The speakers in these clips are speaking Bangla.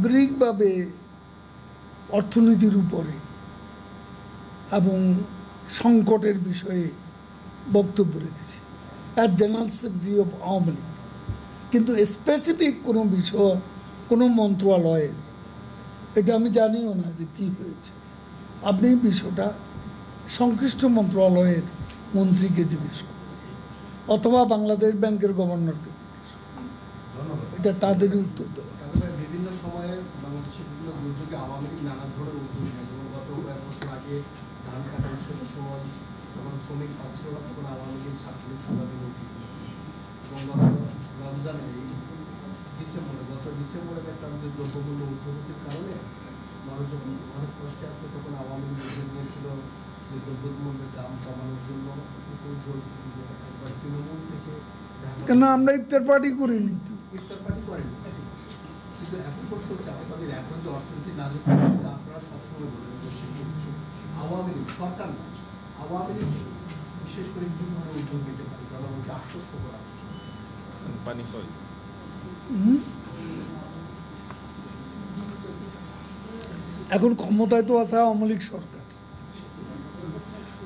সামগ্রিকভাবে অর্থনীতির উপরে এবং সংকটের বিষয়ে বক্তব্য রেখেছি as general secretary of Awami League. কিন্তু স্পেসিফিক কোনো বিষয় কোনো মন্ত্রণালয়ের এটা আমি জানিও না যে কী হয়েছে। আপনি বিষয়টা সংশ্লিষ্ট মন্ত্রণালয়ের মন্ত্রীকে জিজ্ঞেস করুন অথবা বাংলাদেশ ব্যাংকের গভর্নরকে জিজ্ঞেস করুন, এটা তাদেরই উত্তর দেওয়া। বিভিন্ন সময়ে বাংলাদেশের বিভিন্ন দুর্যোগে আওয়ামী লীগ নানা ধরনের উদ্যোগ নেয়। যেমন গত কয়েক বছর আগে ধান কাটা উৎসবের সময় যখন শ্রমিক পাচ্ছিল না তখন আওয়ামী লীগ ছাত্রলীগ সভাপতি এবং গত রমজানে গত ডিসেম্বরে দেখলাম যে দ্রব্যমূল্য ঊর্ধ্বগতির কারণে মানুষ যখন অনেক কষ্টে আছে তখন আওয়ামী লীগ উদ্যোগ নিয়েছিল যে দ্রব্যমূল্যের দাম কমানোর জন্য কিছু উদ্যোগ তৃণমূল থেকে। কেন আমরা ইফতার পার্টি করিনি? ইফতার পার্টি করেনি, কিন্তু এখন প্রশ্ন হচ্ছে আপনাদের এখন যে অর্থনীতির নাজুক পরিস্থিতি আপনারা সবসময় বলেন আওয়ামী লীগ সরকার না, আওয়ামী লীগ বিশেষ করে কি ধরনের উদ্যোগ নিতে পারে জনগণকে আশ্বস্ত করা পানি সই। এখন ক্ষমতায় তো আছে আওয়ামী লীগ সরকার,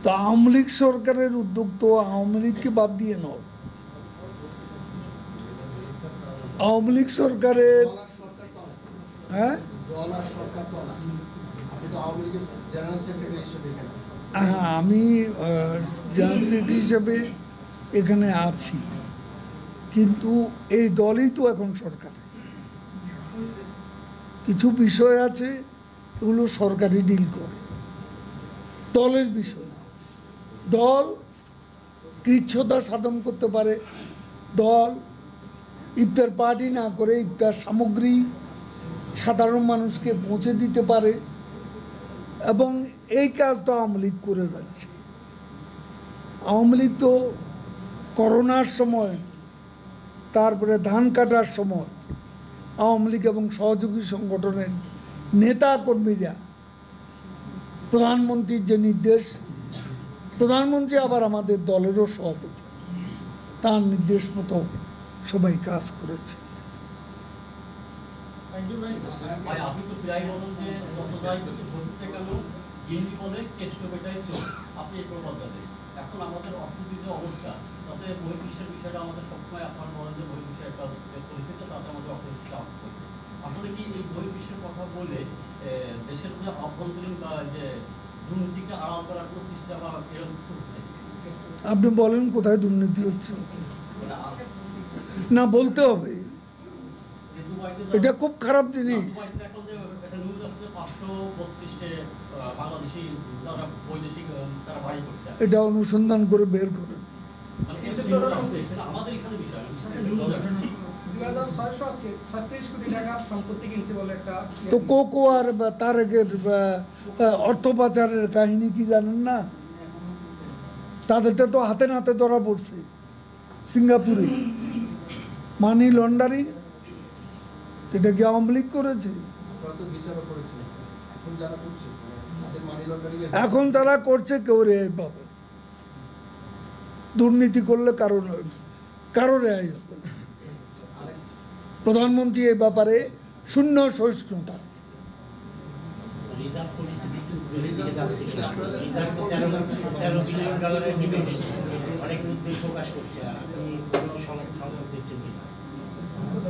তো আওয়ামী লীগ সরকারের উদ্যোগ তো আওয়ামী লীগকে বাদ দিয়ে নয়। আওয়ামী লীগ সরকারের হ্যাঁ আমি জেনারেল সেক্রেটারি হিসেবে এখানে আছি, কিন্তু এই দলই তো এখন সরকারে। কিছু বিষয় আছে এগুলো সরকারি ডিল করে, দলের বিষয় না। দল কৃচ্ছতা সাধন করতে পারে, দল ইফতার পার্টি না করে ইফতার সামগ্রী সাধারণ মানুষকে পৌঁছে দিতে পারে, এবং এই কাজ তো আওয়ামী লীগ করে যাচ্ছে। আওয়ামী লীগ তো করোনার সময়, তারপরে ধান কাটার সময় আওয়ামী লীগ এবং সহযোগী সংগঠনের নেতা কর্মীরা প্রধানমন্ত্রীর যে নির্দেশ, প্রধানমন্ত্রী আবার আমাদের দলেরও সভাপতি, তার নির্দেশ মতো সবাই কাজ করেছে। এখন আমাদের অর্থনীতির যে অবস্থা তাতে বহির্বিশ্বের বিষয়টা আমাদের সবসময় আপনার বলেন যে বহির্বিশ্বের একটা পরিস্থিতি তাতে আমাদের অর্থনীতি আসলে কি এই বহির্বিশ্বের কথা বলে দেশের যে অভ্যন্তরীণ বা যে দুর্নীতিকে আড়াল করার কোনো চেষ্টা বা এরকম কিছু হচ্ছে? আপনি বলেন কোথায় দুর্নীতি হচ্ছে? না বলতে হবে, এটা খুব খারাপ জিনিস। এটা অনুসন্ধান করে বের করেন। তো কোকো আর তারেকের অর্থ পাচারের কাহিনী কি জানেন না? তাদেরটা তো হাতে নাতে ধরা পড়ছে সিঙ্গাপুরে, মানি লন্ডারিং। এটা কি আওয়ামী লীগ করেছে? এখন যারা করছে কেউ রেহাই পাবে, দুর্নীতি করলে কারো রেহাই হবে না। প্রধানমন্ত্রী এই ব্যাপারে শূন্য সহিষ্ণুতা।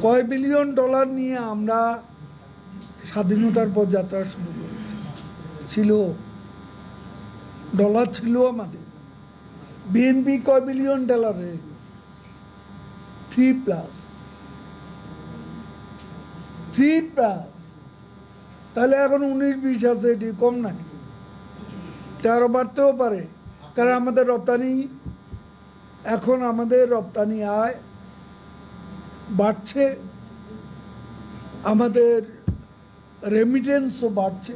কয় বিলিয়ন ডলার নিয়ে আমরা স্বাধীনতার পর যাত্রা শুরু করেছি, ছিল ডলার ছিল আমাদের। বিএনপি কয় বিলিয়ন ডলার হয়ে গেছে? 3+। তাহলে এখন 19-20 আছে, এটি কম নাকি? এটা আরও বাড়তেও পারে, কারণ আমাদের রপ্তানি, এখন আমাদের রপ্তানি আয় বাড়ছে, আমাদের রেমিটেন্সও বাড়ছে।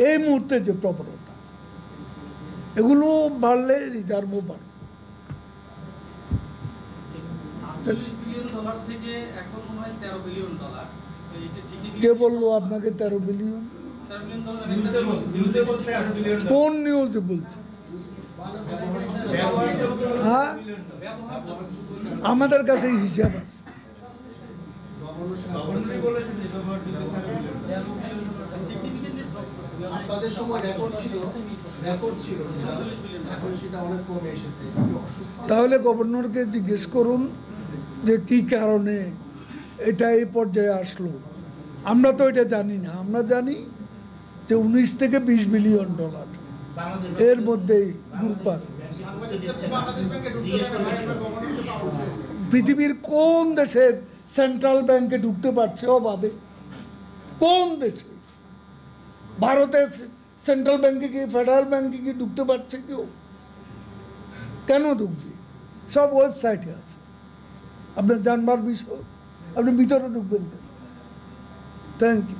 এই মুহূর্তে যে প্রবণতা, এগুলো বাড়লে রিজার্ভও বাড়বে। কে বললো আপনাকে 13 বিলিয়ন? কোন নিউজে বলছে? হ্যাঁ, আমাদের কাছে হিসাব আছে। আপনাদের সময় রেকর্ড ছিল এখন সেটা অনেক কমে এসেছে। কি অসুস্থ? তাহলে গভর্নরকে জিজ্ঞেস করুন যে কি কারণে এটা এই পর্যায়ে আসলো। আমরা তো এটা জানি না, আমরা জানি যে 19 থেকে 20 বিলিয়ন ডলার এর মধ্যেই ঘুরপাক। পৃথিবীর কোন দেশের সেন্ট্রাল ব্যাংকে ঢুকতে পারছে অবাধে? কোন দেশে? ভারতের সেন্ট্রাল ব্যাংকে কি, ফেডারেল ব্যাংকে কি ঢুকতে পারছে কেউ? কেন ঢুকবে? সব ওয়েবসাইটে আছে। আপনার জানবার বিষয়, আপনি ভিতরে ঢুকবেন কেন? Thank you.